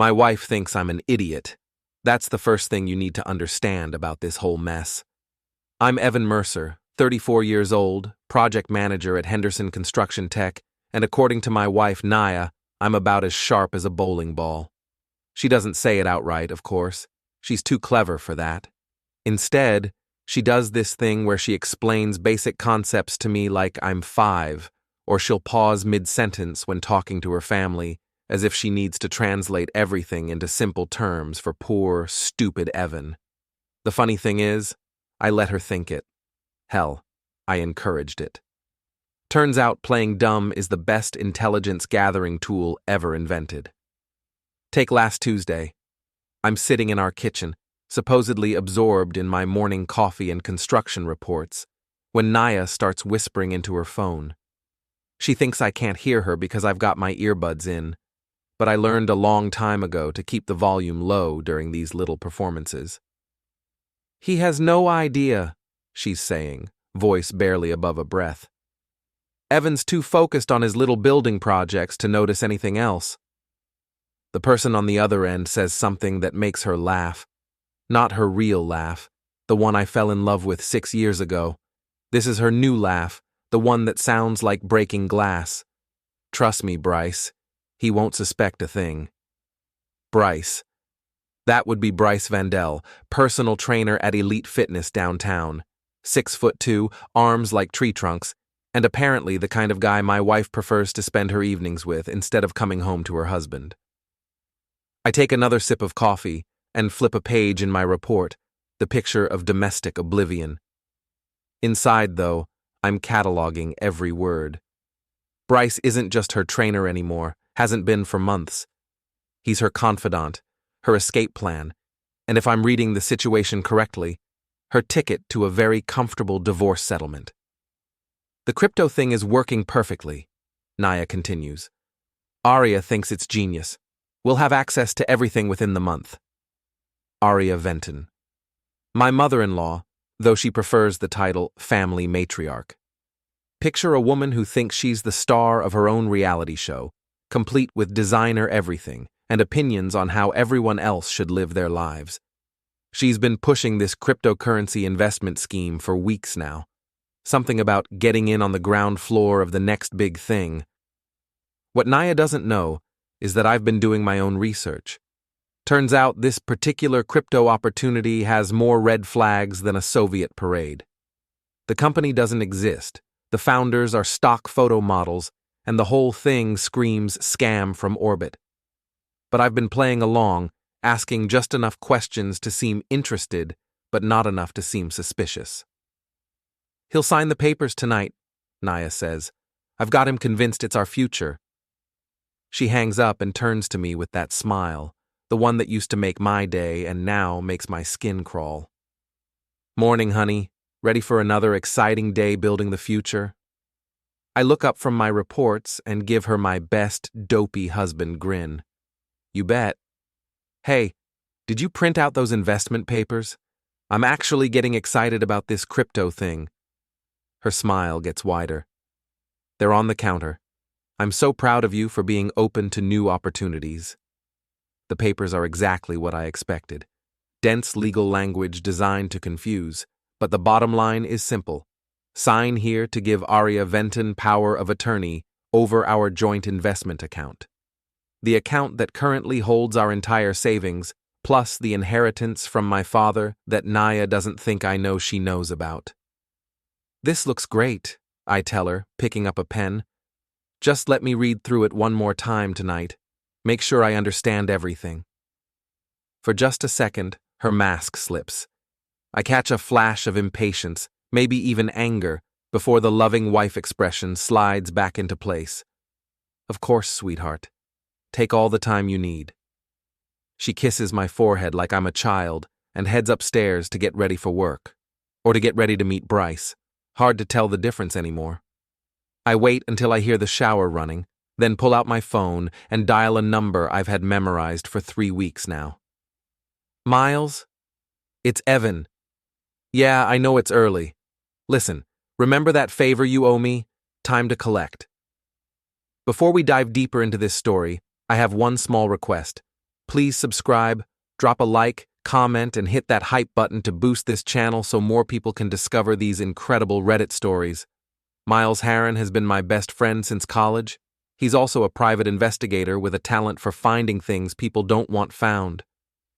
My wife thinks I'm an idiot. That's the first thing you need to understand about this whole mess. I'm Evan Mercer, 34 years old, project manager at Henderson Construction Tech, and according to my wife, Naya, I'm about as sharp as a bowling ball. She doesn't say it outright, of course. She's too clever for that. Instead, she does this thing where she explains basic concepts to me like I'm 5, or she'll pause mid-sentence when talking to her family, as if she needs to translate everything into simple terms for poor, stupid Evan. The funny thing is, I let her think it. Hell, I encouraged it. Turns out playing dumb is the best intelligence gathering tool ever invented. Take last Tuesday. I'm sitting in our kitchen, supposedly absorbed in my morning coffee and construction reports, when Naya starts whispering into her phone. She thinks I can't hear her because I've got my earbuds in, but I learned a long time ago to keep the volume low during these little performances. He has no idea, she's saying, voice barely above a breath. Evan's too focused on his little building projects to notice anything else. The person on the other end says something that makes her laugh. Not her real laugh, the one I fell in love with 6 years ago. This is her new laugh, the one that sounds like breaking glass. Trust me, Bryce. He won't suspect a thing. Bryce. That would be Bryce Vandell, personal trainer at Elite Fitness downtown. 6'2", arms like tree trunks, and apparently the kind of guy my wife prefers to spend her evenings with instead of coming home to her husband. I take another sip of coffee and flip a page in my report, the picture of domestic oblivion. Inside, though, I'm cataloging every word. Bryce isn't just her trainer anymore, hasn't been for months. He's her confidant, her escape plan, and if I'm reading the situation correctly, her ticket to a very comfortable divorce settlement. The crypto thing is working perfectly, Naya continues. Aria thinks it's genius. We'll have access to everything within the month. Aria Venton. My mother-in-law, though she prefers the title family matriarch. Picture a woman who thinks she's the star of her own reality show, complete with designer everything and opinions on how everyone else should live their lives. She's been pushing this cryptocurrency investment scheme for weeks now. Something about getting in on the ground floor of the next big thing. What Naya doesn't know is that I've been doing my own research. Turns out this particular crypto opportunity has more red flags than a Soviet parade. The company doesn't exist, the founders are stock photo models, and the whole thing screams scam from orbit. But I've been playing along, asking just enough questions to seem interested, but not enough to seem suspicious. He'll sign the papers tonight, Naya says. I've got him convinced it's our future. She hangs up and turns to me with that smile, the one that used to make my day and now makes my skin crawl. Morning, honey. Ready for another exciting day building the future? I look up from my reports and give her my best dopey husband grin. You bet. Hey, did you print out those investment papers? I'm actually getting excited about this crypto thing. Her smile gets wider. They're on the counter. I'm so proud of you for being open to new opportunities. The papers are exactly what I expected. Dense legal language designed to confuse, but the bottom line is simple. Sign here to give Aria Venton power of attorney over our joint investment account. The account that currently holds our entire savings, plus the inheritance from my father that Naya doesn't think I know she knows about. This looks great, I tell her, picking up a pen. Just let me read through it one more time tonight. Make sure I understand everything. For just a second, her mask slips. I catch a flash of impatience, maybe even anger, before the loving wife expression slides back into place. Of course, sweetheart. Take all the time you need. She kisses my forehead like I'm a child and heads upstairs to get ready for work. Or to get ready to meet Bryce. Hard to tell the difference anymore. I wait until I hear the shower running, then pull out my phone and dial a number I've had memorized for 3 weeks now. Miles? It's Evan. Yeah, I know it's early. Listen, remember that favor you owe me? Time to collect. Before we dive deeper into this story, I have one small request. Please subscribe, drop a like, comment, and hit that hype button to boost this channel so more people can discover these incredible Reddit stories. Miles Harron has been my best friend since college. He's also a private investigator with a talent for finding things people don't want found.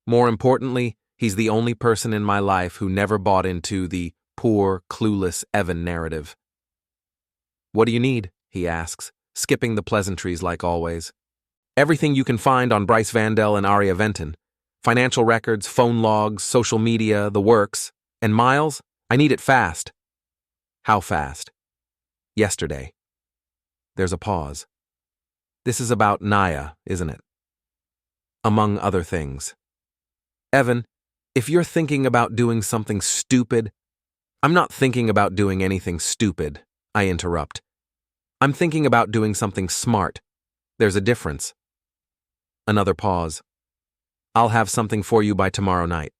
More importantly, he's the only person in my life who never bought into the poor, clueless Evan narrative. "What do you need?" he asks, skipping the pleasantries like always. "Everything you can find on Bryce Vandell and Aria Venton. Financial records, phone logs, social media, the works. And Miles, I need it fast." "How fast?" "Yesterday." There's a pause. "This is about Naya, isn't it?" "Among other things." "Evan, if you're thinking about doing something stupid—" "I'm not thinking about doing anything stupid," I interrupt. "I'm thinking about doing something smart. There's a difference." Another pause. "I'll have something for you by tomorrow night."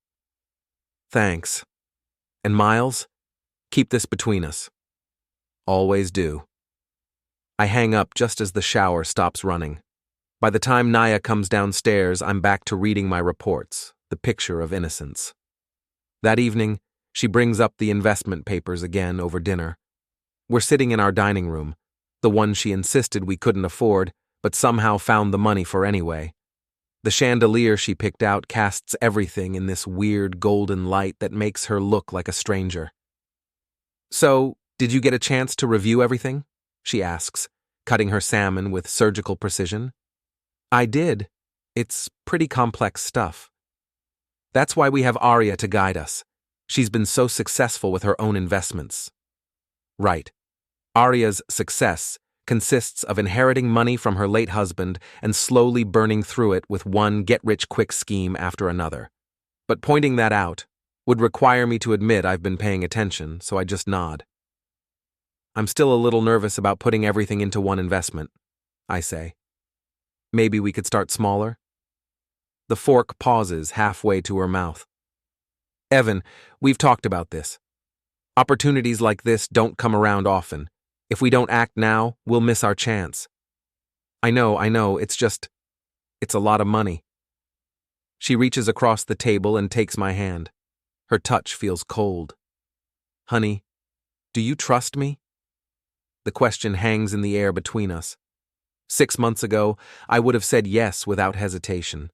"Thanks. And Miles, keep this between us." "Always do." I hang up just as the shower stops running. By the time Naya comes downstairs, I'm back to reading my reports, the picture of innocence. That evening, she brings up the investment papers again over dinner. We're sitting in our dining room, the one she insisted we couldn't afford, but somehow found the money for anyway. The chandelier she picked out casts everything in this weird golden light that makes her look like a stranger. "So, did you get a chance to review everything?" she asks, cutting her salmon with surgical precision. "I did. It's pretty complex stuff." "That's why we have Aria to guide us. She's been so successful with her own investments." "Right. Aria's success consists of inheriting money from her late husband and slowly burning through it with one get-rich-quick scheme after another. But pointing that out would require me to admit I've been paying attention, so I just nod. "I'm still a little nervous about putting everything into one investment," I say. "Maybe we could start smaller?" The fork pauses halfway to her mouth. "Evan, we've talked about this. Opportunities like this don't come around often. If we don't act now, we'll miss our chance." I know, it's a lot of money." She reaches across the table and takes my hand. Her touch feels cold. "Honey, do you trust me?" The question hangs in the air between us. 6 months ago, I would have said yes without hesitation.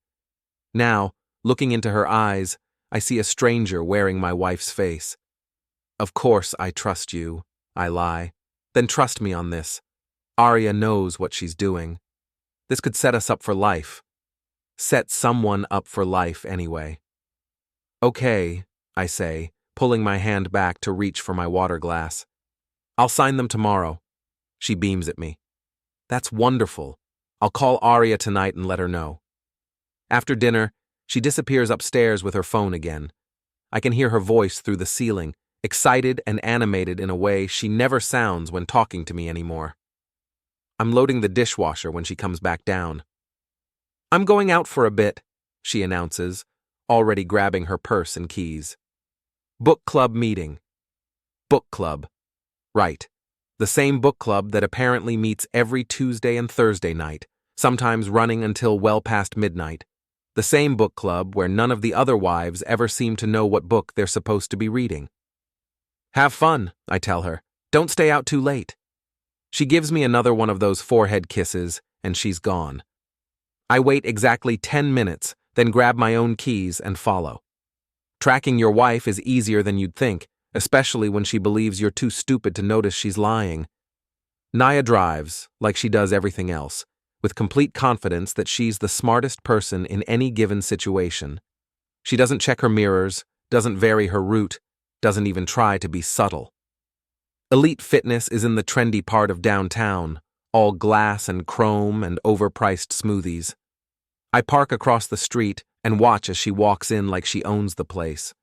Now, looking into her eyes, I see a stranger wearing my wife's face. "Of course I trust you," I lie. "Then trust me on this. Aria knows what she's doing. This could set us up for life. Set someone up for life anyway." "Okay," I say, pulling my hand back to reach for my water glass. "I'll sign them tomorrow." She beams at me. "That's wonderful. I'll call Aria tonight and let her know." After dinner, she disappears upstairs with her phone again. I can hear her voice through the ceiling, excited and animated in a way she never sounds when talking to me anymore. I'm loading the dishwasher when she comes back down. "I'm going out for a bit," she announces, already grabbing her purse and keys. "Book club meeting." Book club. Right. The same book club that apparently meets every Tuesday and Thursday night, sometimes running until well past midnight. The same book club where none of the other wives ever seem to know what book they're supposed to be reading. "Have fun," I tell her. "Don't stay out too late." She gives me another one of those forehead kisses, and she's gone. I wait exactly 10 minutes, then grab my own keys and follow. Tracking your wife is easier than you'd think, especially when she believes you're too stupid to notice she's lying. Naya drives, like she does everything else, with complete confidence that she's the smartest person in any given situation. She doesn't check her mirrors, doesn't vary her route, doesn't even try to be subtle. Elite Fitness is in the trendy part of downtown, all glass and chrome and overpriced smoothies. I park across the street and watch as she walks in like she owns the place.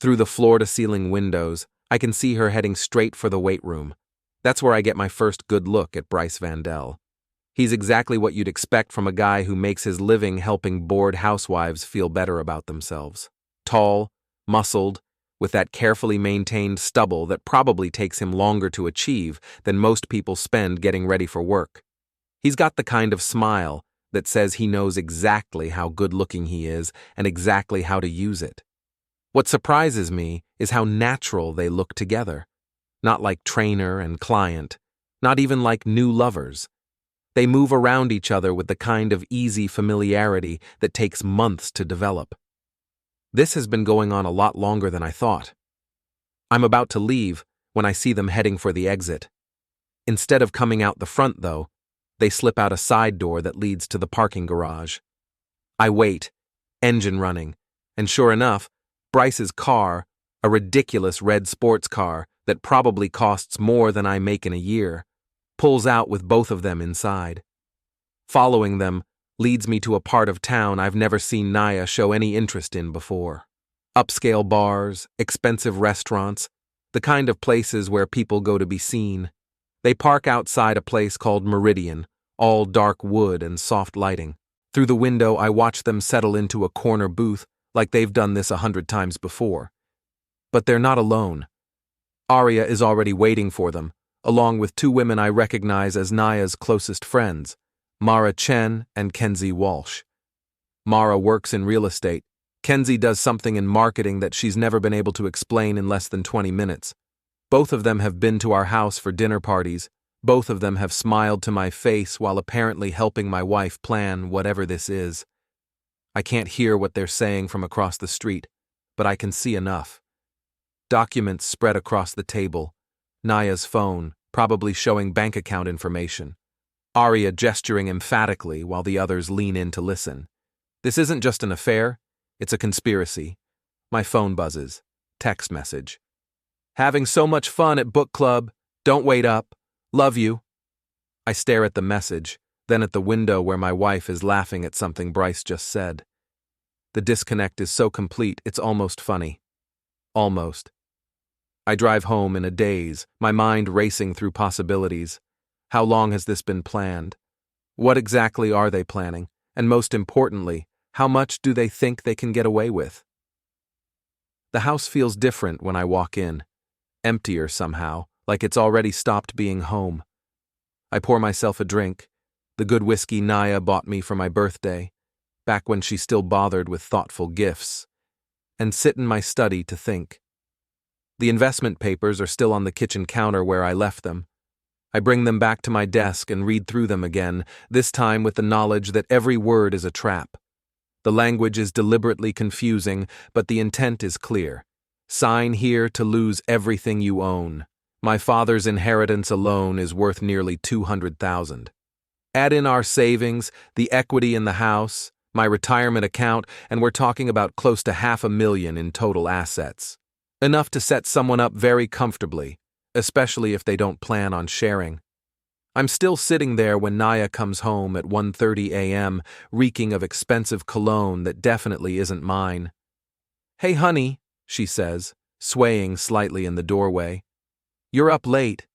Through the floor-to-ceiling windows, I can see her heading straight for the weight room. That's where I get my first good look at Bryce Vandell. He's exactly what you'd expect from a guy who makes his living helping bored housewives feel better about themselves. Tall, muscled, with that carefully maintained stubble that probably takes him longer to achieve than most people spend getting ready for work. He's got the kind of smile that says he knows exactly how good-looking he is and exactly how to use it. What surprises me is how natural they look together. Not like trainer and client, not even like new lovers. They move around each other with the kind of easy familiarity that takes months to develop. This has been going on a lot longer than I thought. I'm about to leave when I see them heading for the exit. Instead of coming out the front, though, they slip out a side door that leads to the parking garage. I wait, engine running, and sure enough, Bryce's car, a ridiculous red sports car that probably costs more than I make in a year, pulls out with both of them inside. Following them leads me to a part of town I've never seen Naya show any interest in before. Upscale bars, expensive restaurants, the kind of places where people go to be seen. They park outside a place called Meridian, all dark wood and soft lighting. Through the window, I watch them settle into a corner booth like they've done this 100 times before. But they're not alone. Aria is already waiting for them, along with two women I recognize as Naya's closest friends, Mara Chen and Kenzie Walsh. Mara works in real estate. Kenzie does something in marketing that she's never been able to explain in less than 20 minutes. Both of them have been to our house for dinner parties. Both of them have smiled to my face while apparently helping my wife plan whatever this is. I can't hear what they're saying from across the street, but I can see enough. Documents spread across the table. Naya's phone, probably showing bank account information. Aria gesturing emphatically while the others lean in to listen. This isn't just an affair, it's a conspiracy. My phone buzzes. Text message. Having so much fun at book club. Don't wait up. Love you. I stare at the message, then at the window where my wife is laughing at something Bryce just said. The disconnect is so complete, it's almost funny. Almost. I drive home in a daze, my mind racing through possibilities. How long has this been planned? What exactly are they planning? And most importantly, how much do they think they can get away with? The house feels different when I walk in. Emptier somehow, like it's already stopped being home. I pour myself a drink, the good whiskey Naya bought me for my birthday, back when she still bothered with thoughtful gifts, and sit in my study to think. The investment papers are still on the kitchen counter where I left them. I bring them back to my desk and read through them again, this time with the knowledge that every word is a trap. The language is deliberately confusing, but the intent is clear. Sign here to lose everything you own. My father's inheritance alone is worth nearly $200,000. Add in our savings, the equity in the house, my retirement account, and we're talking about close to $500,000 in total assets. Enough to set someone up very comfortably, especially if they don't plan on sharing. I'm still sitting there when Naya comes home at 1:30 a.m., reeking of expensive cologne that definitely isn't mine. "Hey, honey," she says, swaying slightly in the doorway. "You're up late."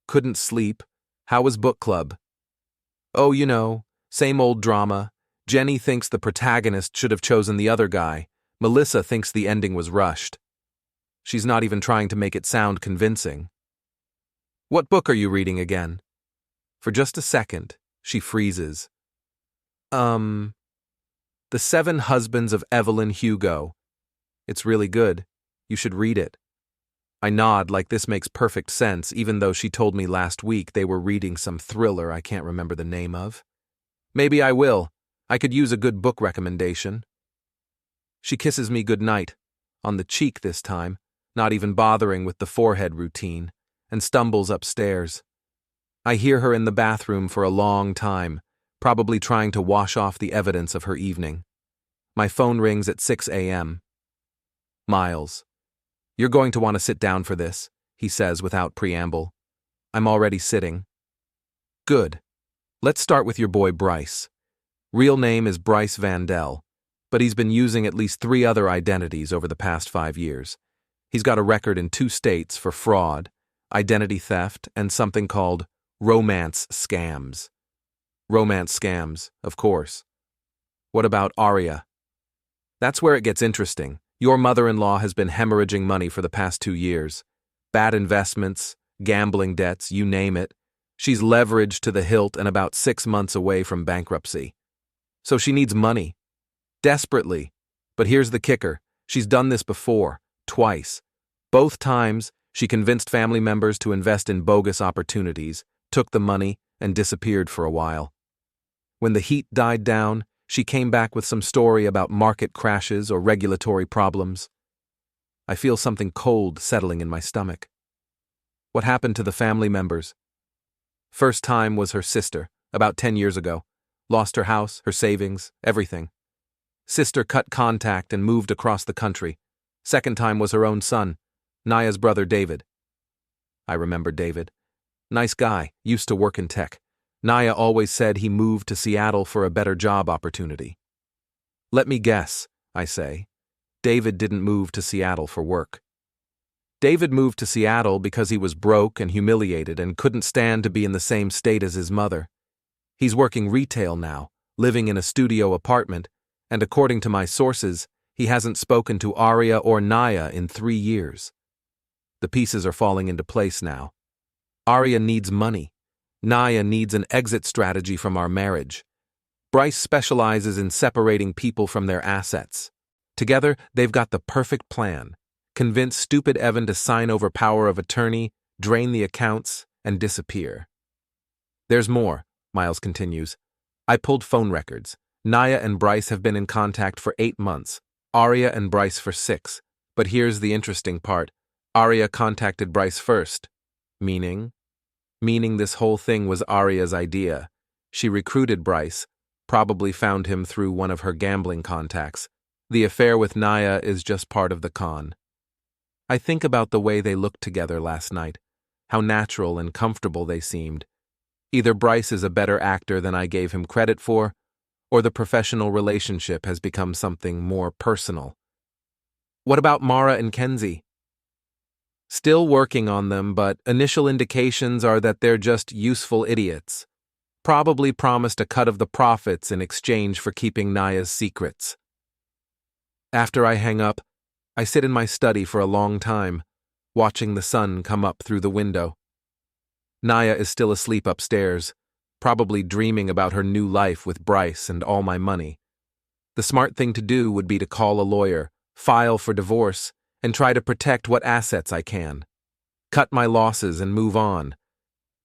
"Couldn't sleep. How was book club?" "Oh, you know, same old drama. Jenny thinks the protagonist should have chosen the other guy. Melissa thinks the ending was rushed. She's not even trying to make it sound convincing." "What book are you reading again?" For just a second, she freezes. The 7 Husbands of Evelyn Hugo. It's really good. You should read it." I nod like this makes perfect sense, even though she told me last week they were reading some thriller I can't remember the name of. "Maybe I will. I could use a good book recommendation." She kisses me goodnight, on the cheek this time, not even bothering with the forehead routine, and stumbles upstairs. I hear her in the bathroom for a long time, probably trying to wash off the evidence of her evening. My phone rings at 6 a.m. "Miles, you're going to want to sit down for this," he says without preamble. "I'm already sitting." "Good. Let's start with your boy Bryce. Real name is Bryce Vandell, but he's been using at least 3 other identities over the past 5 years. He's got a record in 2 states for fraud, identity theft, and something called romance scams. Romance scams, of course. What about Aria? That's where it gets interesting. Your mother-in-law has been hemorrhaging money for the past 2 years. Bad investments, gambling debts, you name it. She's leveraged to the hilt and about 6 months away from bankruptcy. So she needs money. Desperately. But here's the kicker. She's done this before, twice. Both times, she convinced family members to invest in bogus opportunities, took the money, and disappeared for a while. When the heat died down, she came back with some story about market crashes or regulatory problems. I feel something cold settling in my stomach. What happened to the family members? First time was her sister, about 10 years ago. Lost her house, her savings, everything. Sister cut contact and moved across the country. Second time was her own son, Naya's brother David. I remember David. Nice guy, used to work in tech. Naya always said he moved to Seattle for a better job opportunity. Let me guess, I say. David didn't move to Seattle for work. David moved to Seattle because he was broke and humiliated and couldn't stand to be in the same state as his mother. He's working retail now, living in a studio apartment, and according to my sources, he hasn't spoken to Aria or Naya in 3 years. The pieces are falling into place now. Aria needs money. Naya needs an exit strategy from our marriage. Bryce specializes in separating people from their assets. Together, they've got the perfect plan. Convince stupid Evan to sign over power of attorney, drain the accounts, and disappear. There's more, Miles continues. I pulled phone records. Naya and Bryce have been in contact for 8 months. Aria and Bryce for 6. But here's the interesting part. Aria contacted Bryce first. Meaning this whole thing was Aria's idea. She recruited Bryce, probably found him through one of her gambling contacts. The affair with Naya is just part of the con. I think about the way they looked together last night, how natural and comfortable they seemed. Either Bryce is a better actor than I gave him credit for, or the professional relationship has become something more personal. What about Mara and Kenzie? Still working on them, but initial indications are that they're just useful idiots. Probably promised a cut of the profits in exchange for keeping Naya's secrets. After I hang up, I sit in my study for a long time, watching the sun come up through the window. Naya is still asleep upstairs, probably dreaming about her new life with Bryce and all my money. The smart thing to do would be to call a lawyer, file for divorce, and try to protect what assets I can. Cut my losses and move on.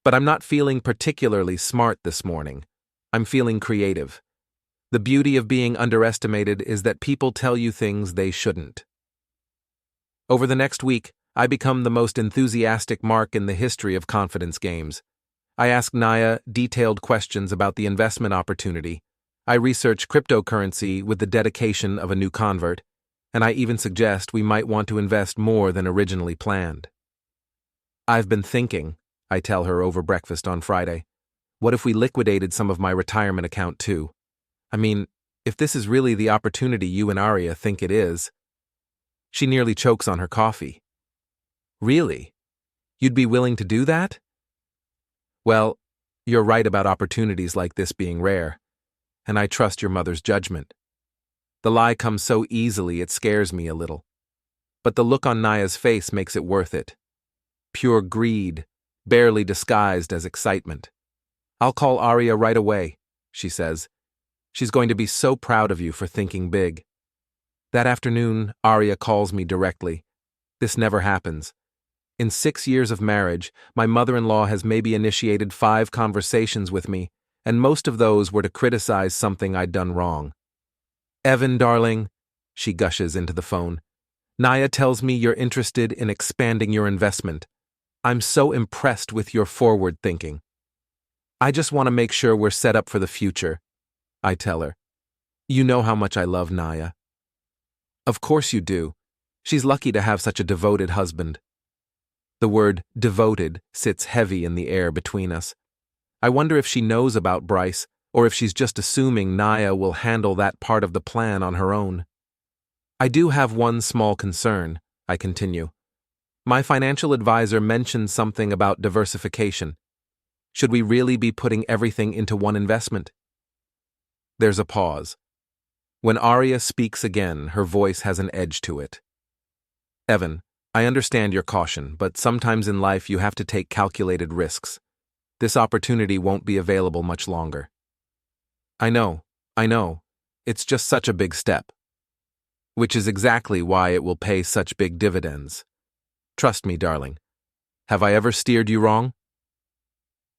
But I'm not feeling particularly smart this morning. I'm feeling creative. The beauty of being underestimated is that people tell you things they shouldn't. Over the next week, I become the most enthusiastic mark in the history of confidence games. I ask Naya detailed questions about the investment opportunity. I research cryptocurrency with the dedication of a new convert, and I even suggest we might want to invest more than originally planned. I've been thinking, I tell her over breakfast on Friday. What if we liquidated some of my retirement account too? I mean, if this is really the opportunity you and Aria think it is. She nearly chokes on her coffee. Really? You'd be willing to do that? Well, you're right about opportunities like this being rare, and I trust your mother's judgment. The lie comes so easily it scares me a little. But the look on Naya's face makes it worth it. Pure greed, barely disguised as excitement. I'll call Aria right away, she says. She's going to be so proud of you for thinking big. That afternoon, Aria calls me directly. This never happens. In 6 years of marriage, my mother-in-law has maybe initiated 5 conversations with me, and most of those were to criticize something I'd done wrong. Evan, darling, she gushes into the phone. Naya tells me you're interested in expanding your investment. I'm so impressed with your forward thinking. I just want to make sure we're set up for the future, I tell her. You know how much I love Naya. Of course you do. She's lucky to have such a devoted husband. The word devoted sits heavy in the air between us. I wonder if she knows about Bryce, or if she's just assuming Naya will handle that part of the plan on her own. I do have one small concern, I continue. My financial advisor mentioned something about diversification. Should we really be putting everything into one investment? There's a pause. When Aria speaks again, her voice has an edge to it. Evan, I understand your caution, but sometimes in life you have to take calculated risks. This opportunity won't be available much longer. I know. It's just such a big step. Which is exactly why it will pay such big dividends. Trust me, darling. Have I ever steered you wrong?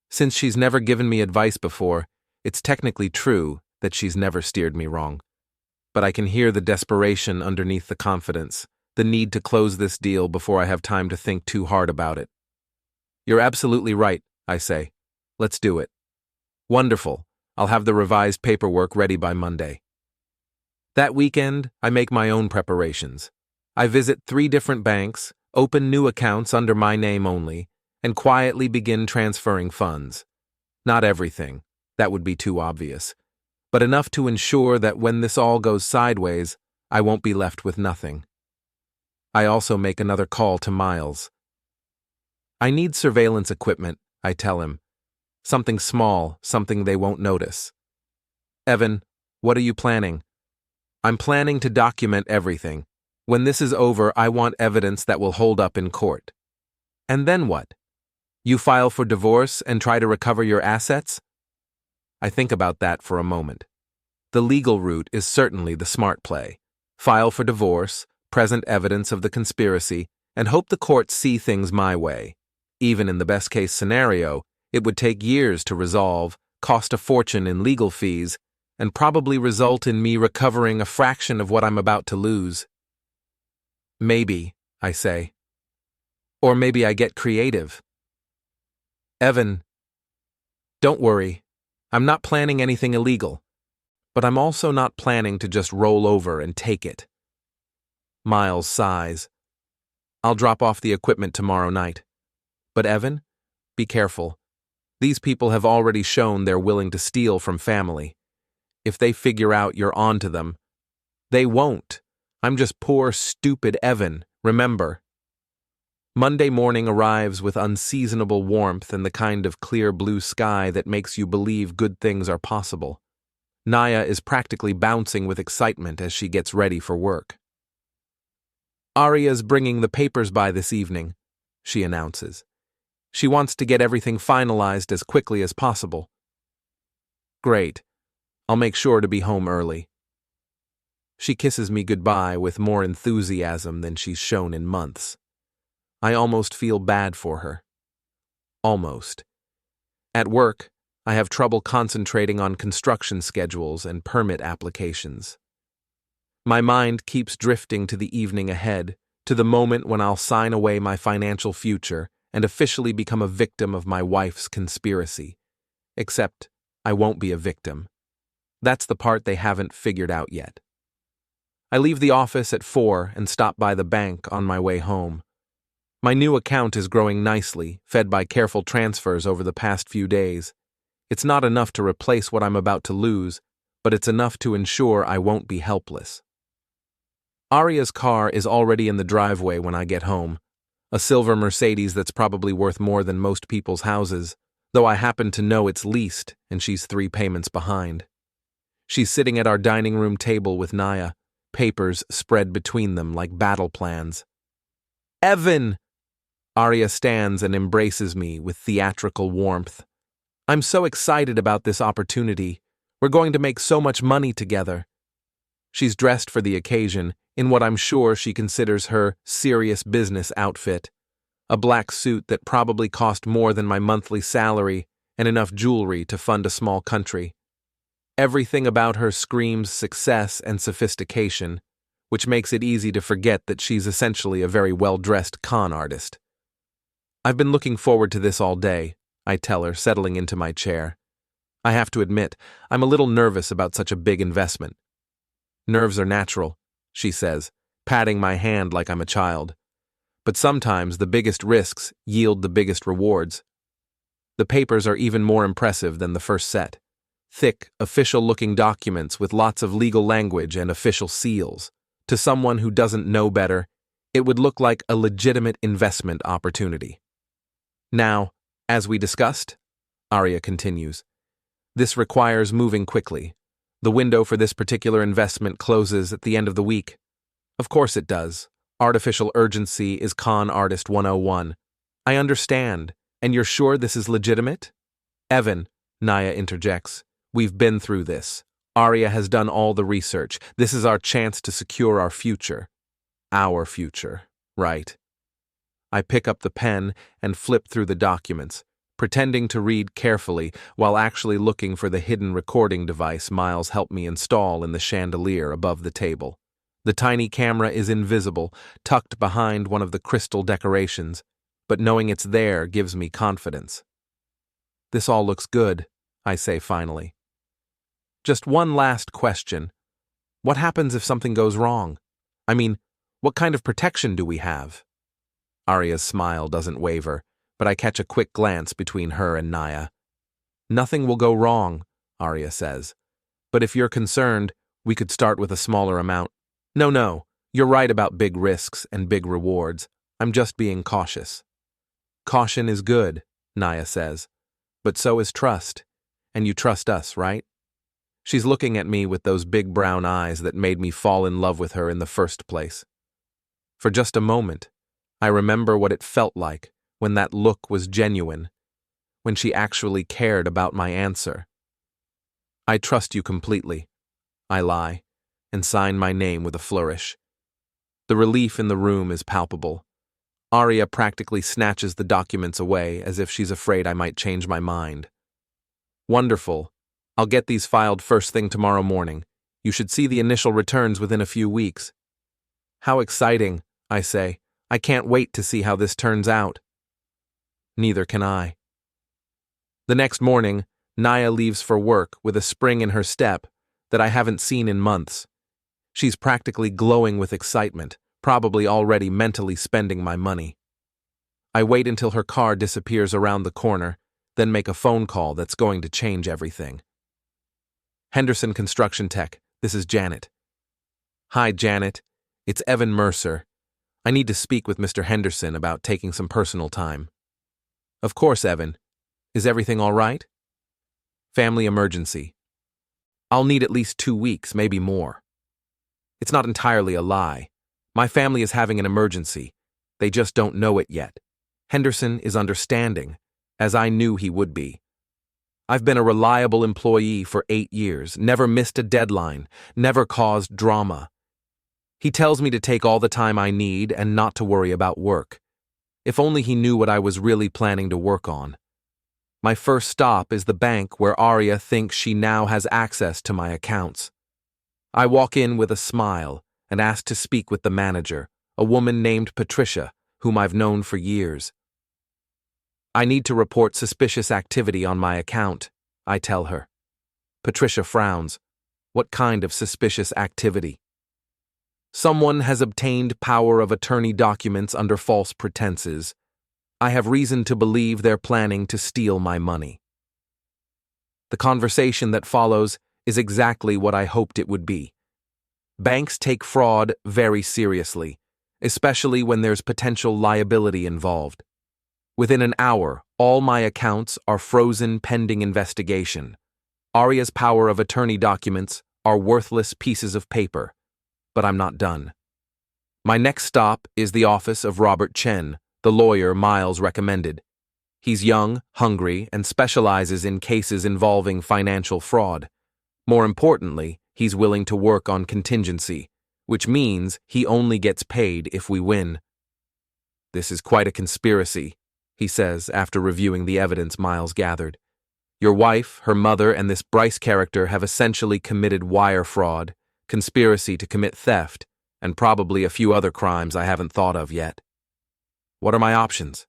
Since she's never given me advice before, it's technically true that she's never steered me wrong. But I can hear the desperation underneath the confidence, the need to close this deal before I have time to think too hard about it. You're absolutely right, I say. Let's do it. Wonderful. I'll have the revised paperwork ready by Monday. That weekend, I make my own preparations. I visit 3 different banks, open new accounts under my name only, and quietly begin transferring funds. Not everything. That would be too obvious. But enough to ensure that when this all goes sideways, I won't be left with nothing. I also make another call to Miles. I need surveillance equipment, I tell him. Something small, something they won't notice. Evan, what are you planning? I'm planning to document everything. When this is over, I want evidence that will hold up in court. And then what? You file for divorce and try to recover your assets? I think about that for a moment. The legal route is certainly the smart play. File for divorce, present evidence of the conspiracy, and hope the courts see things my way. Even in the best-case scenario, it would take years to resolve, cost a fortune in legal fees, and probably result in me recovering a fraction of what I'm about to lose. Maybe, I say. Or maybe I get creative. Evan, don't worry. I'm not planning anything illegal. But I'm also not planning to just roll over and take it. Miles sighs. I'll drop off the equipment tomorrow night. But Evan, be careful. These people have already shown they're willing to steal from family. If they figure out you're onto them, they won't. I'm just poor, stupid Evan, remember. Monday morning arrives with unseasonable warmth and the kind of clear blue sky that makes you believe good things are possible. Naya is practically bouncing with excitement as she gets ready for work. Aria's bringing the papers by this evening, she announces. She wants to get everything finalized as quickly as possible. Great. I'll make sure to be home early. She kisses me goodbye with more enthusiasm than she's shown in months. I almost feel bad for her. Almost. At work, I have trouble concentrating on construction schedules and permit applications. My mind keeps drifting to the evening ahead, to the moment when I'll sign away my financial future and officially become a victim of my wife's conspiracy. Except, I won't be a victim. That's the part they haven't figured out yet. I leave the office at 4 and stop by the bank on my way home. My new account is growing nicely, fed by careful transfers over the past few days. It's not enough to replace what I'm about to lose, but it's enough to ensure I won't be helpless. Aria's car is already in the driveway when I get home, a silver Mercedes that's probably worth more than most people's houses, though I happen to know it's leased and she's 3 payments behind. She's sitting at our dining room table with Naya, papers spread between them like battle plans. Evan! Aria stands and embraces me with theatrical warmth. I'm so excited about this opportunity. We're going to make so much money together. She's dressed for the occasion in what I'm sure she considers her serious business outfit, a black suit that probably cost more than my monthly salary and enough jewelry to fund a small country. Everything about her screams success and sophistication, which makes it easy to forget that she's essentially a very well-dressed con artist. I've been looking forward to this all day, I tell her, settling into my chair. I have to admit, I'm a little nervous about such a big investment. Nerves are natural, she says, patting my hand like I'm a child. But sometimes the biggest risks yield the biggest rewards. The papers are even more impressive than the first set. Thick, official-looking documents with lots of legal language and official seals. To someone who doesn't know better, it would look like a legitimate investment opportunity. Now, as we discussed, Aria continues, this requires moving quickly. The window for this particular investment closes at the end of the week. Of course it does. Artificial urgency is con artist 101. I understand. And you're sure this is legitimate? Evan, Naya interjects, we've been through this. Aria has done all the research. This is our chance to secure our future. Our future, right? I pick up the pen and flip through the documents, pretending to read carefully while actually looking for the hidden recording device Miles helped me install in the chandelier above the table. The tiny camera is invisible, tucked behind one of the crystal decorations, but knowing it's there gives me confidence. This all looks good, I say finally. Just one last question. What happens if something goes wrong? I mean, what kind of protection do we have? Aria's smile doesn't waver, but I catch a quick glance between her and Naya. Nothing will go wrong, Aria says. But if you're concerned, we could start with a smaller amount. No, you're right about big risks and big rewards. I'm just being cautious. Caution is good, Naya says. But so is trust. And you trust us, right? She's looking at me with those big brown eyes that made me fall in love with her in the first place. For just a moment, I remember what it felt like when that look was genuine, when she actually cared about my answer. I trust you completely, I lie, and sign my name with a flourish. The relief in the room is palpable. Aria practically snatches the documents away as if she's afraid I might change my mind. Wonderful. I'll get these filed first thing tomorrow morning. You should see the initial returns within a few weeks. How exciting, I say. I can't wait to see how this turns out. Neither can I. The next morning, Naya leaves for work with a spring in her step that I haven't seen in months. She's practically glowing with excitement, probably already mentally spending my money. I wait until her car disappears around the corner, then make a phone call that's going to change everything. Henderson Construction Tech, this is Janet. Hi, Janet. It's Evan Mercer. I need to speak with Mr. Henderson about taking some personal time. Of course, Evan. Is everything all right? Family emergency. I'll need at least 2 weeks, maybe more. It's not entirely a lie. My family is having an emergency. They just don't know it yet. Henderson is understanding, as I knew he would be. I've been a reliable employee for 8 years, never missed a deadline, never caused drama. He tells me to take all the time I need and not to worry about work. If only he knew what I was really planning to work on. My first stop is the bank where Aria thinks she now has access to my accounts. I walk in with a smile and ask to speak with the manager, a woman named Patricia, whom I've known for years. I need to report suspicious activity on my account, I tell her. Patricia frowns. What kind of suspicious activity? Someone has obtained power of attorney documents under false pretenses. I have reason to believe they're planning to steal my money. The conversation that follows is exactly what I hoped it would be. Banks take fraud very seriously, especially when there's potential liability involved. Within an hour, all my accounts are frozen pending investigation. Aria's power of attorney documents are worthless pieces of paper. But I'm not done. My next stop is the office of Robert Chen, the lawyer Miles recommended. He's young, hungry, and specializes in cases involving financial fraud. More importantly, he's willing to work on contingency, which means he only gets paid if we win. This is quite a conspiracy, he says after reviewing the evidence Miles gathered. Your wife, her mother, and this Bryce character have essentially committed wire fraud, conspiracy to commit theft, and probably a few other crimes I haven't thought of yet. What are my options?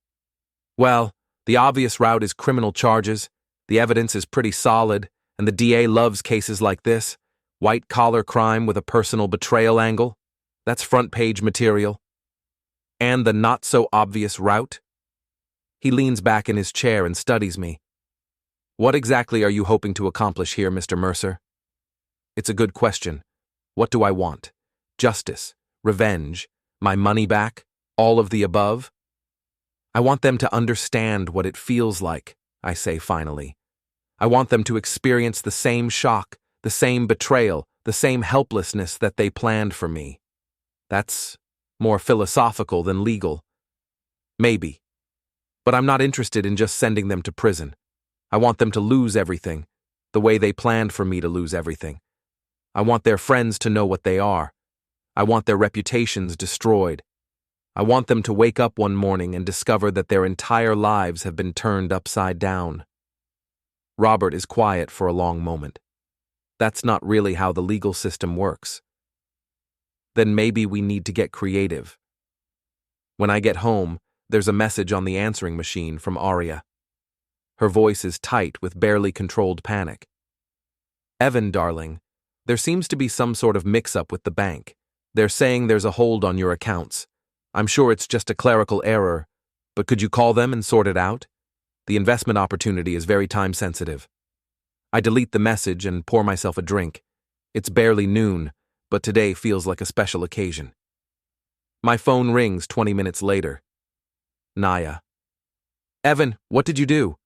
Well, the obvious route is criminal charges. The evidence is pretty solid, and the DA loves cases like this. White-collar crime with a personal betrayal angle. That's front-page material. And the not-so-obvious route? He leans back in his chair and studies me. What exactly are you hoping to accomplish here, Mr. Mercer? It's a good question. What do I want? Justice, revenge, my money back, all of the above? I want them to understand what it feels like, I say finally. I want them to experience the same shock, the same betrayal, the same helplessness that they planned for me. That's more philosophical than legal. Maybe. But I'm not interested in just sending them to prison. I want them to lose everything, the way they planned for me to lose everything. I want their friends to know what they are. I want their reputations destroyed. I want them to wake up one morning and discover that their entire lives have been turned upside down. Robert is quiet for a long moment. That's not really how the legal system works. Then maybe we need to get creative. When I get home, there's a message on the answering machine from Aria. Her voice is tight with barely controlled panic. Evan, darling, there seems to be some sort of mix-up with the bank. They're saying there's a hold on your accounts. I'm sure it's just a clerical error, but could you call them and sort it out? The investment opportunity is very time-sensitive. I delete the message and pour myself a drink. It's barely noon, but today feels like a special occasion. My phone rings 20 minutes later. Naya. Evan, what did you do?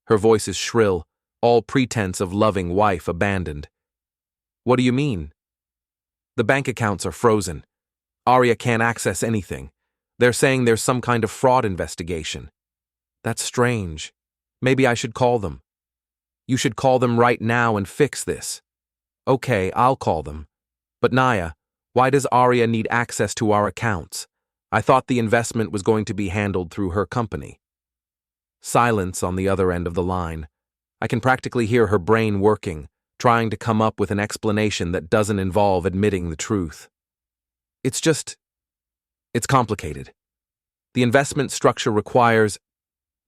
Her voice is shrill, all pretense of loving wife abandoned. What do you mean? The bank accounts are frozen. Aria can't access anything. They're saying there's some kind of fraud investigation. That's strange. Maybe I should call them. You should call them right now and fix this. Okay, I'll call them. But Naya, why does Aria need access to our accounts? I thought the investment was going to be handled through her company. Silence on the other end of the line. I can practically hear her brain working, trying to come up with an explanation that doesn't involve admitting the truth. It's complicated. The investment structure requires...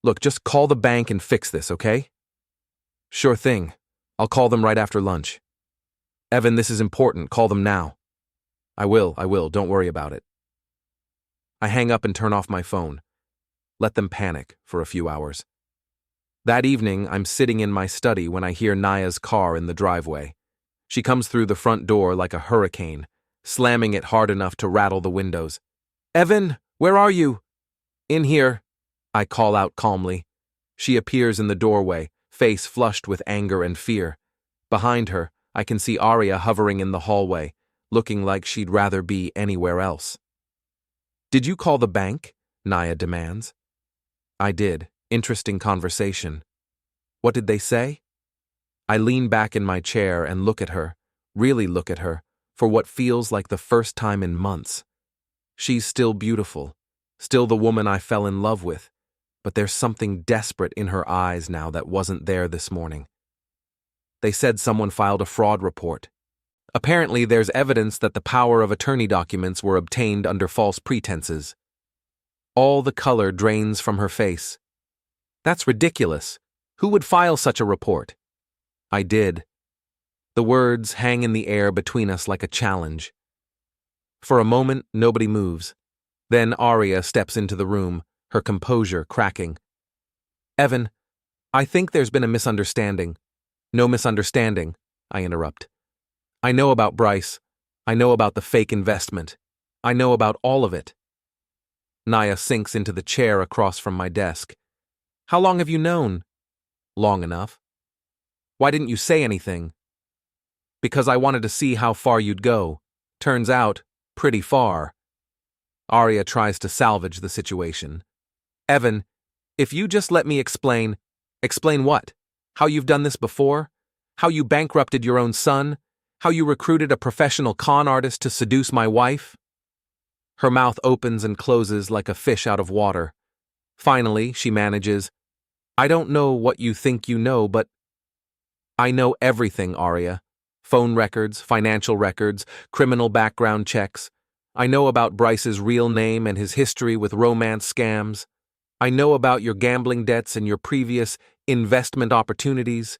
Look, just call the bank and fix this, okay? Sure thing. I'll call them right after lunch. Evan, this is important. Call them now. I will. Don't worry about it. I hang up and turn off my phone. Let them panic for a few hours. That evening, I'm sitting in my study when I hear Naya's car in the driveway. She comes through the front door like a hurricane, slamming it hard enough to rattle the windows. Evan, where are you? In here, I call out calmly. She appears in the doorway, face flushed with anger and fear. Behind her, I can see Aria hovering in the hallway, looking like she'd rather be anywhere else. Did you call the bank? Naya demands. I did. Interesting conversation. What did they say? I lean back in my chair and look at her, really look at her, for what feels like the first time in months. She's still beautiful, still the woman I fell in love with, but there's something desperate in her eyes now that wasn't there this morning. They said someone filed a fraud report. Apparently, there's evidence that the power of attorney documents were obtained under false pretenses. All the color drains from her face. That's ridiculous. Who would file such a report? I did. The words hang in the air between us like a challenge. For a moment, nobody moves. Then Aria steps into the room, her composure cracking. Evan, I think there's been a misunderstanding. No misunderstanding, I interrupt. I know about Bryce. I know about the fake investment. I know about all of it. Naya sinks into the chair across from my desk. How long have you known? Long enough. Why didn't you say anything? Because I wanted to see how far you'd go. Turns out, pretty far. Aria tries to salvage the situation. Evan, if you just let me explain... Explain what? How you've done this before? How you bankrupted your own son? How you recruited a professional con artist to seduce my wife? Her mouth opens and closes like a fish out of water. Finally, she manages, I don't know what you think you know, but I know everything, Aria. Phone records, financial records, criminal background checks. I know about Bryce's real name and his history with romance scams. I know about your gambling debts and your previous investment opportunities.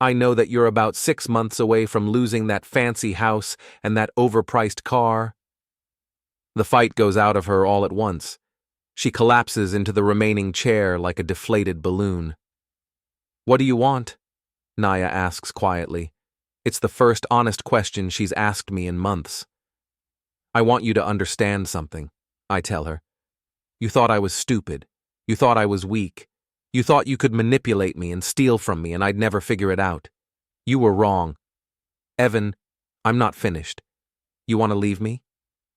I know that you're about 6 months away from losing that fancy house and that overpriced car. The fight goes out of her all at once. She collapses into the remaining chair like a deflated balloon. What do you want? Naya asks quietly. It's the first honest question she's asked me in months. I want you to understand something, I tell her. You thought I was stupid. You thought I was weak. You thought you could manipulate me and steal from me and I'd never figure it out. You were wrong. Evan, I'm not finished. You want to leave me?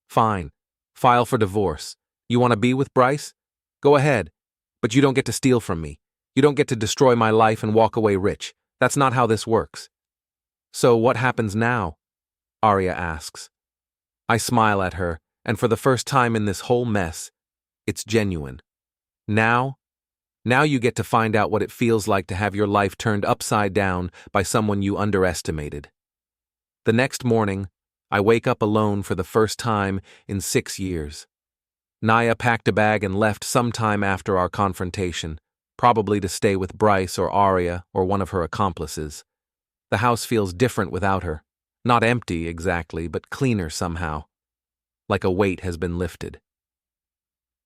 Fine. File for divorce. You want to be with Bryce? Go ahead. But you don't get to steal from me. You don't get to destroy my life and walk away rich. That's not how this works. So what happens now? Aria asks. I smile at her, and for the first time in this whole mess, it's genuine. Now you get to find out what it feels like to have your life turned upside down by someone you underestimated. The next morning, I wake up alone for the first time in 6 years. Naya packed a bag and left sometime after our confrontation, probably to stay with Bryce or Aria or one of her accomplices. The house feels different without her. Not empty exactly, but cleaner somehow. Like a weight has been lifted.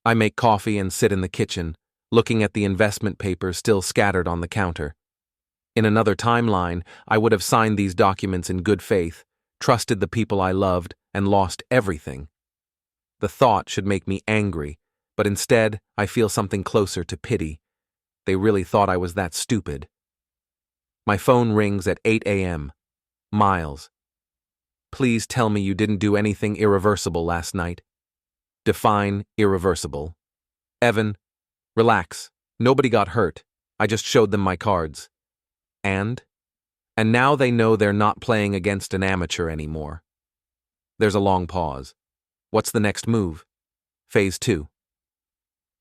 I make coffee and sit in the kitchen, looking at the investment papers still scattered on the counter. In another timeline, I would have signed these documents in good faith, trusted the people I loved, and lost everything. The thought should make me angry, but instead, I feel something closer to pity. They really thought I was that stupid. My phone rings at 8 a.m. Miles. Please tell me you didn't do anything irreversible last night. Define irreversible. Evan, relax. Nobody got hurt. I just showed them my cards. And now they know they're not playing against an amateur anymore. There's a long pause. What's the next move? Phase 2.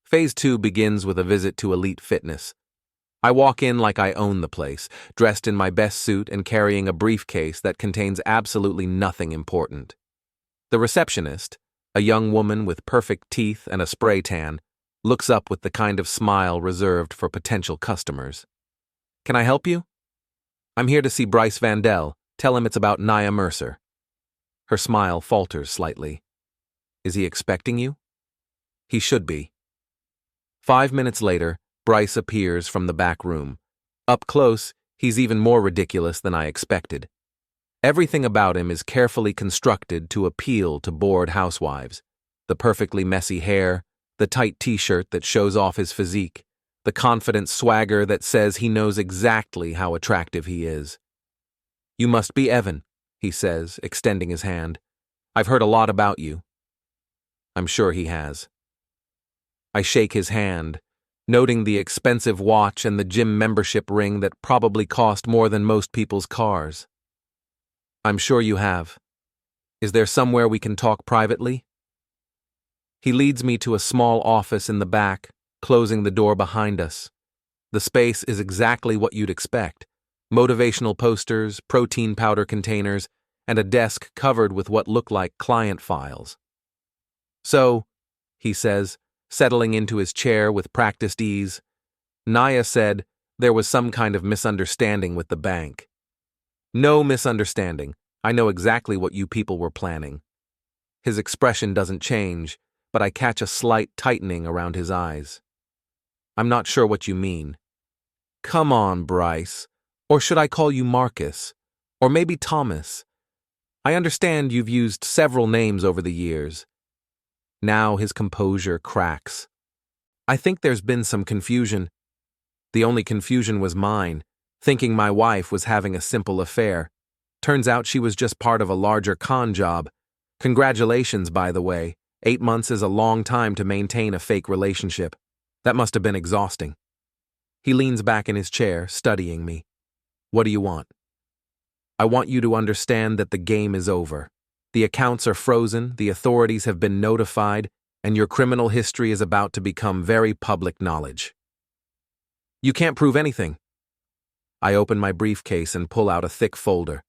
Phase 2 begins with a visit to Elite Fitness. I walk in like I own the place, dressed in my best suit and carrying a briefcase that contains absolutely nothing important. The receptionist, a young woman with perfect teeth and a spray tan, looks up with the kind of smile reserved for potential customers. Can I help you? I'm here to see Bryce Vandell. Tell him it's about Naya Mercer. Her smile falters slightly. Is he expecting you? He should be. 5 minutes later, Bryce appears from the back room. Up close, he's even more ridiculous than I expected. Everything about him is carefully constructed to appeal to bored housewives. The perfectly messy hair, the tight t-shirt that shows off his physique, the confident swagger that says he knows exactly how attractive he is. You must be Evan, he says, extending his hand. I've heard a lot about you. I'm sure he has. I shake his hand, noting the expensive watch and the gym membership ring that probably cost more than most people's cars. I'm sure you have. Is there somewhere we can talk privately? He leads me to a small office in the back, closing the door behind us. The space is exactly what you'd expect. Motivational posters, protein powder containers, and a desk covered with what look like client files. So, he says, settling into his chair with practiced ease, Naya said there was some kind of misunderstanding with the bank. No misunderstanding. I know exactly what you people were planning. His expression doesn't change, but I catch a slight tightening around his eyes. I'm not sure what you mean. Come on, Bryce. Or should I call you Marcus? Or maybe Thomas? I understand you've used several names over the years. Now his composure cracks. I think there's been some confusion. The only confusion was mine, thinking my wife was having a simple affair. Turns out she was just part of a larger con job. Congratulations, by the way. 8 months is a long time to maintain a fake relationship. That must have been exhausting. He leans back in his chair, studying me. What do you want? I want you to understand that the game is over. The accounts are frozen, the authorities have been notified, and your criminal history is about to become very public knowledge. You can't prove anything. I open my briefcase and pull out a thick folder.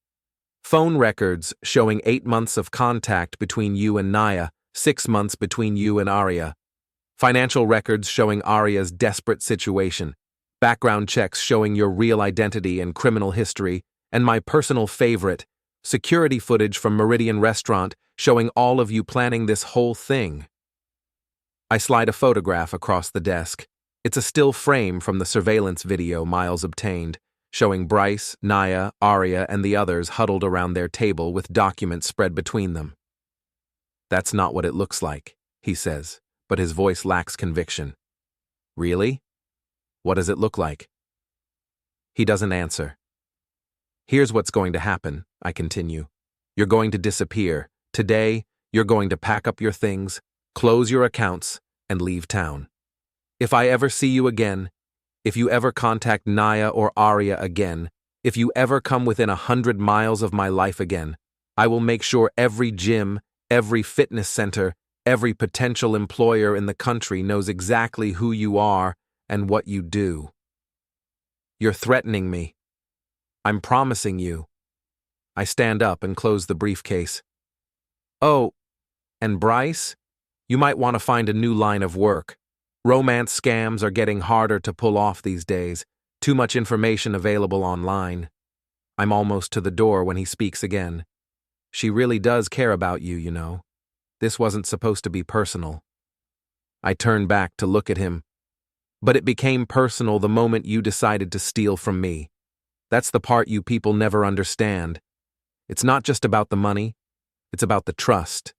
Phone records showing 8 months of contact between you and Naya, 6 months between you and Aria. Financial records showing Aria's desperate situation. Background checks showing your real identity and criminal history, and my personal favorite, security footage from Meridian Restaurant showing all of you planning this whole thing. I slide a photograph across the desk. It's a still frame from the surveillance video Miles obtained, showing Bryce, Naya, Aria, and the others huddled around their table with documents spread between them. That's not what it looks like, he says, but his voice lacks conviction. Really? What does it look like? He doesn't answer. Here's what's going to happen, I continue. You're going to disappear. Today, you're going to pack up your things, close your accounts, and leave town. If I ever see you again, If you ever contact Naya or Aria again, if you ever come within 100 miles of my life again, I will make sure every gym, every fitness center, every potential employer in the country knows exactly who you are and what you do. You're threatening me. I'm promising you. I stand up and close the briefcase. Oh, and Bryce, you might want to find a new line of work. Romance scams are getting harder to pull off these days. Too much information available online. I'm almost to the door when he speaks again. She really does care about you, you know. This wasn't supposed to be personal. I turn back to look at him. But it became personal the moment you decided to steal from me. That's the part you people never understand. It's not just about the money. It's about the trust.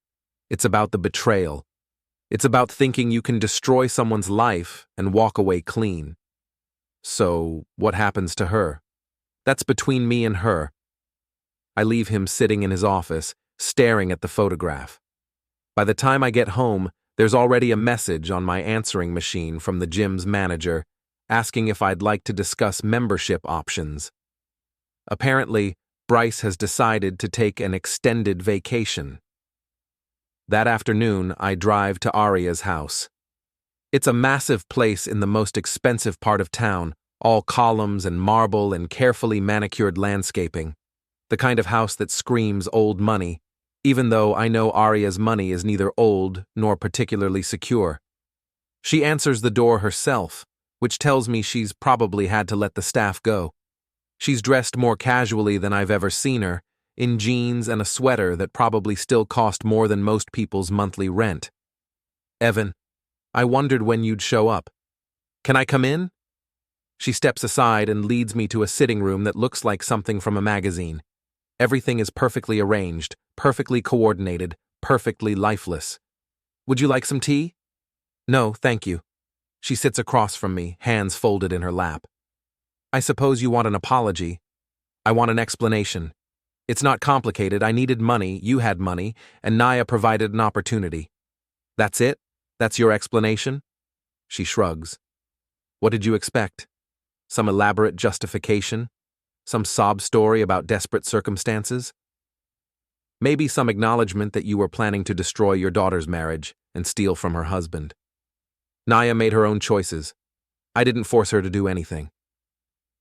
It's about the betrayal. It's about thinking you can destroy someone's life and walk away clean. So, what happens to her? That's between me and her. I leave him sitting in his office, staring at the photograph. By the time I get home, there's already a message on my answering machine from the gym's manager, asking if I'd like to discuss membership options. Apparently, Bryce has decided to take an extended vacation. That afternoon, I drive to Aria's house. It's a massive place in the most expensive part of town, all columns and marble and carefully manicured landscaping. The kind of house that screams old money, even though I know Aria's money is neither old nor particularly secure. She answers the door herself, which tells me she's probably had to let the staff go. She's dressed more casually than I've ever seen her, in jeans and a sweater that probably still cost more than most people's monthly rent. Evan, I wondered when you'd show up. Can I come in? She steps aside and leads me to a sitting room that looks like something from a magazine. Everything is perfectly arranged, perfectly coordinated, perfectly lifeless. Would you like some tea? No, thank you. She sits across from me, hands folded in her lap. I suppose you want an apology. I want an explanation. It's not complicated. I needed money, you had money, and Naya provided an opportunity. That's it? That's your explanation? She shrugs. What did you expect? Some elaborate justification? Some sob story about desperate circumstances? Maybe some acknowledgement that you were planning to destroy your daughter's marriage and steal from her husband. Naya made her own choices. I didn't force her to do anything.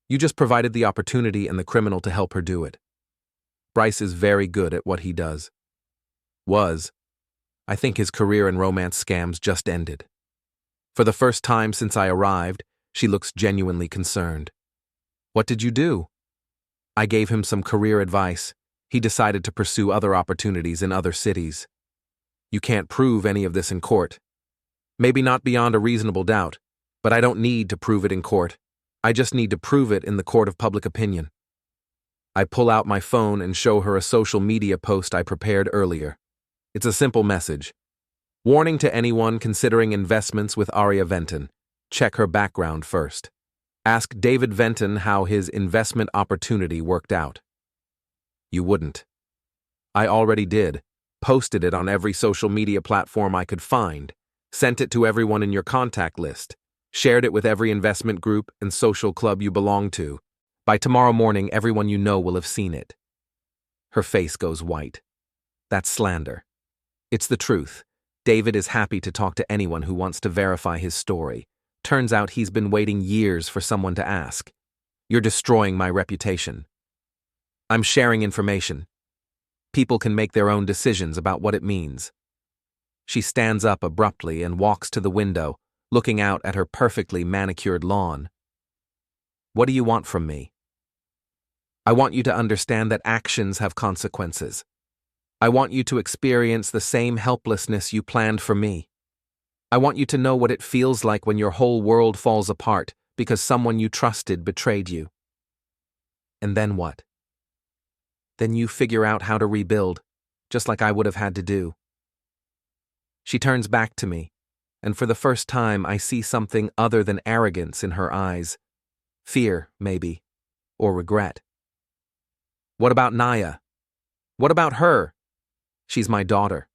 You just provided the opportunity and the criminal to help her do it. Bryce is very good at what he does. Was. I think his career in romance scams just ended. For the first time since I arrived, she looks genuinely concerned. What did you do? I gave him some career advice. He decided to pursue other opportunities in other cities. You can't prove any of this in court. Maybe not beyond a reasonable doubt, but I don't need to prove it in court. I just need to prove it in the court of public opinion. I pull out my phone and show her a social media post I prepared earlier. It's a simple message. Warning to anyone considering investments with Aria Venton. Check her background first. Ask David Venton how his investment opportunity worked out. You wouldn't. I already did. Posted it on every social media platform I could find. Sent it to everyone in your contact list. Shared it with every investment group and social club you belong to. By tomorrow morning, everyone you know will have seen it. Her face goes white. That's slander. It's the truth. David is happy to talk to anyone who wants to verify his story. Turns out he's been waiting years for someone to ask. You're destroying my reputation. I'm sharing information. People can make their own decisions about what it means. She stands up abruptly and walks to the window, looking out at her perfectly manicured lawn. What do you want from me? I want you to understand that actions have consequences. I want you to experience the same helplessness you planned for me. I want you to know what it feels like when your whole world falls apart because someone you trusted betrayed you. And then what? Then you figure out how to rebuild, just like I would have had to do. She turns back to me, and for the first time I see something other than arrogance in her eyes. Fear, maybe, or regret. What about Naya? What about her? She's my daughter.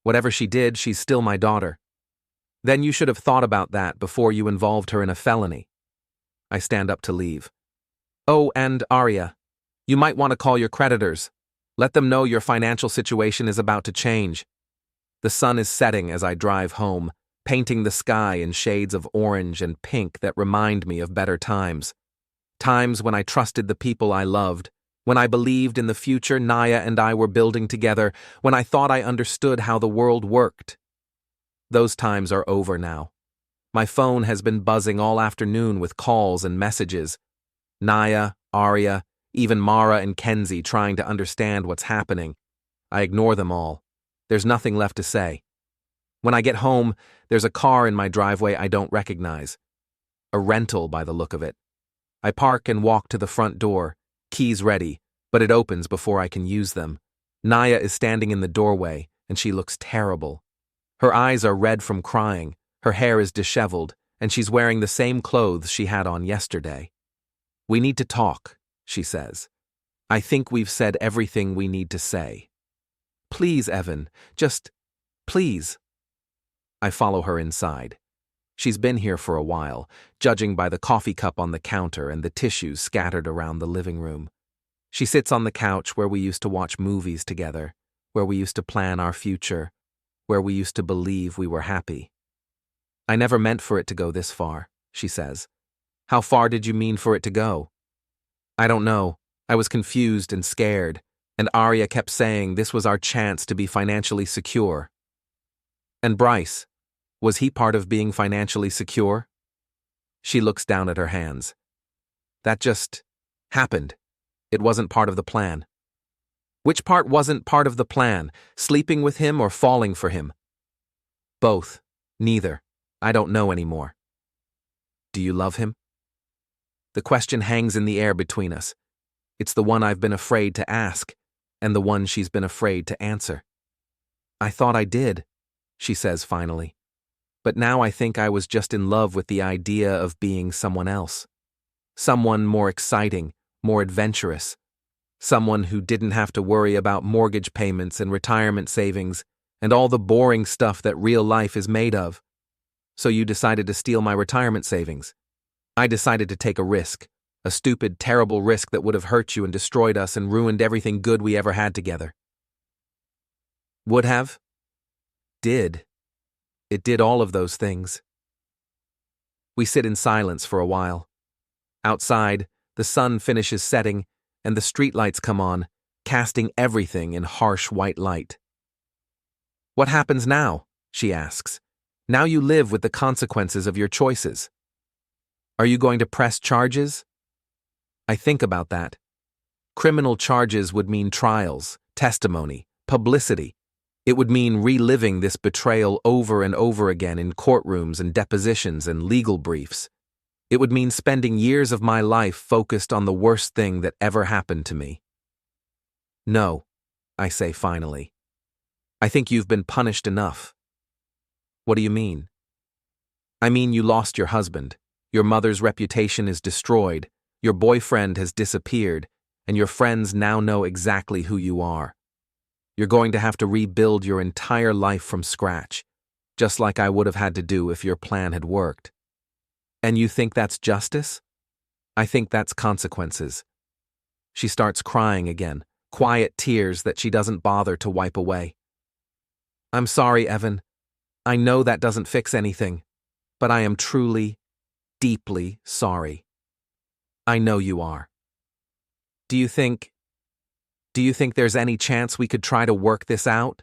Whatever she did, she's still my daughter. Then you should have thought about that before you involved her in a felony. I stand up to leave. Oh, and Aria, you might want to call your creditors. Let them know your financial situation is about to change. The sun is setting as I drive home, painting the sky in shades of orange and pink that remind me of better times. Times when I trusted the people I loved, when I believed in the future Naya and I were building together, when I thought I understood how the world worked. Those times are over now. My phone has been buzzing all afternoon with calls and messages. Naya, Aria, even Mara and Kenzie trying to understand what's happening. I ignore them all. There's nothing left to say. When I get home, there's a car in my driveway I don't recognize. A rental by the look of it. I park and walk to the front door, keys ready, but it opens before I can use them. Naya is standing in the doorway, and she looks terrible. Her eyes are red from crying, her hair is disheveled, and she's wearing the same clothes she had on yesterday. We need to talk, she says. I think we've said everything we need to say. Please, Evan, just, please. I follow her inside. She's been here for a while, judging by the coffee cup on the counter and the tissues scattered around the living room. She sits on the couch where we used to watch movies together, where we used to plan our future, where we used to believe we were happy. I never meant for it to go this far, she says. How far did you mean for it to go? I don't know. I was confused and scared, and Aria kept saying this was our chance to be financially secure. And Bryce, was he part of being financially secure? She looks down at her hands. That just happened. It wasn't part of the plan. Which part wasn't part of the plan? Sleeping with him or falling for him? Both. Neither. I don't know anymore. Do you love him? The question hangs in the air between us. It's the one I've been afraid to ask, and the one she's been afraid to answer. I thought I did, she says finally. But now I think I was just in love with the idea of being someone else. Someone more exciting, more adventurous. Someone who didn't have to worry about mortgage payments and retirement savings and all the boring stuff that real life is made of. So you decided to steal my retirement savings. I decided to take a risk, a stupid, terrible risk that would have hurt you and destroyed us and ruined everything good we ever had together. Would have? Did. It did all of those things. We sit in silence for a while. Outside, the sun finishes setting, and the streetlights come on, casting everything in harsh white light. What happens now? She asks. Now you live with the consequences of your choices. Are you going to press charges? I think about that. Criminal charges would mean trials, testimony, publicity. It would mean reliving this betrayal over and over again in courtrooms and depositions and legal briefs. It would mean spending years of my life focused on the worst thing that ever happened to me. No, I say finally. I think you've been punished enough. What do you mean? I mean you lost your husband, your mother's reputation is destroyed, your boyfriend has disappeared, and your friends now know exactly who you are. You're going to have to rebuild your entire life from scratch, just like I would have had to do if your plan had worked. And you think that's justice? I think that's consequences. She starts crying again, quiet tears that she doesn't bother to wipe away. I'm sorry, Evan. I know that doesn't fix anything, but I am truly, deeply sorry. I know you are. Do you think there's any chance we could try to work this out?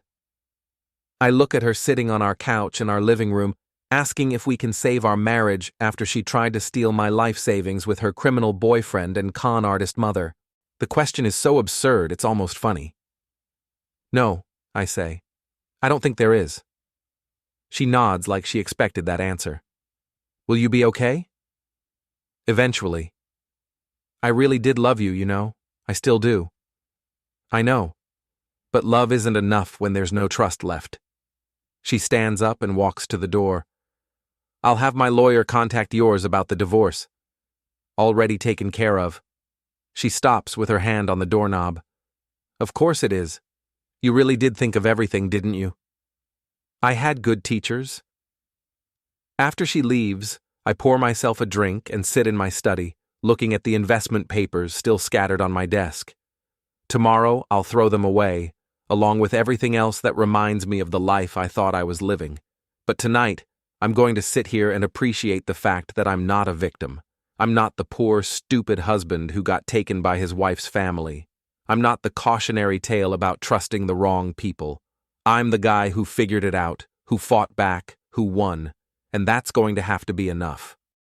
I look at her sitting on our couch in our living room, asking if we can save our marriage after she tried to steal my life savings with her criminal boyfriend and con artist mother. The question is so absurd, it's almost funny. No, I say. I don't think there is. She nods like she expected that answer. Will you be okay? Eventually. I really did love you, you know. I still do. I know. But love isn't enough when there's no trust left. She stands up and walks to the door. I'll have my lawyer contact yours about the divorce. Already taken care of. She stops with her hand on the doorknob. Of course it is. You really did think of everything, didn't you? I had good teachers. After she leaves, I pour myself a drink and sit in my study, looking at the investment papers still scattered on my desk. Tomorrow, I'll throw them away, along with everything else that reminds me of the life I thought I was living. But tonight, I'm going to sit here and appreciate the fact that I'm not a victim. I'm not the poor, stupid husband who got taken by his wife's family. I'm not the cautionary tale about trusting the wrong people. I'm the guy who figured it out, who fought back, who won, and that's going to have to be enough.